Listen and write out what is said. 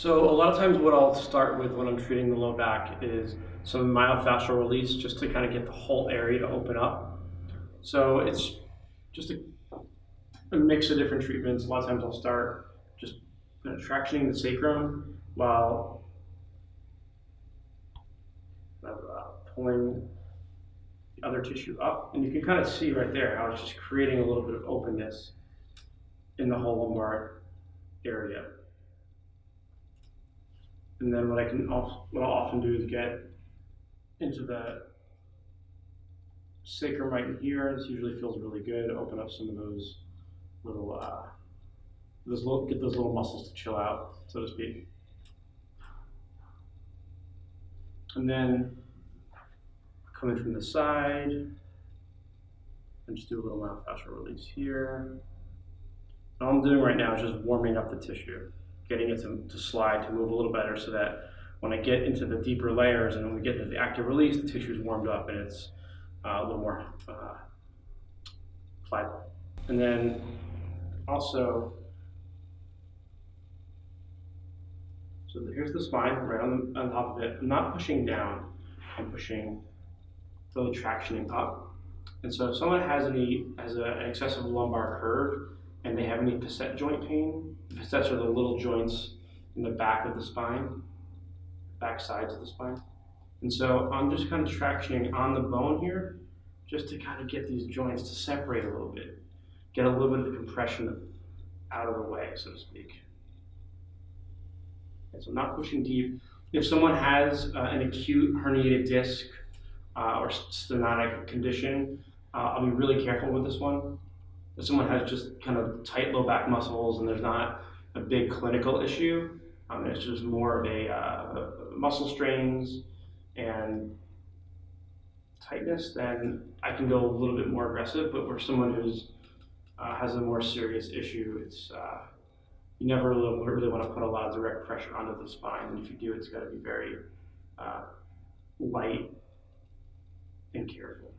So a lot of times what I'll start with when I'm treating the low back is some myofascial release just to kind of get the whole area to open up. So it's just a mix of different treatments. A lot of times I'll start just tractioning the sacrum while pulling the other tissue up. And you can kind of see right there how it's just creating a little bit of openness in the whole lumbar area. And then what I'll often do is get into the sacrum right in here. This usually feels really good. Open up some of those little, get those little muscles to chill out, so to speak. And then come in from the side and just do a little myofascial release here. All I'm doing right now is just warming up the tissue, getting it to slide, to move a little better so that when I get into the deeper layers and when we get to the active release, the tissue is warmed up and it's a little more pliable. And then also, so here's the spine right on top of it. I'm not pushing down, I'm pushing, really tractioning up. And so if someone has an excessive lumbar curve and they have any facet joint pain, facets are the little joints in the back of the spine, back sides of the spine. And so I'm just kind of tractioning on the bone here, just to kind of get these joints to separate a little bit, get a little bit of the compression out of the way, so to speak. And so I'm not pushing deep. If someone has an acute herniated disc or stenotic condition, I'll be really careful with this one. If someone has just kind of tight low back muscles and there's not a big clinical issue, it's just more of a muscle strains and tightness, then I can go a little bit more aggressive. But for someone who's has a more serious issue, it's you never really want to put a lot of direct pressure onto the spine. And if you do, it's got to be very light and careful.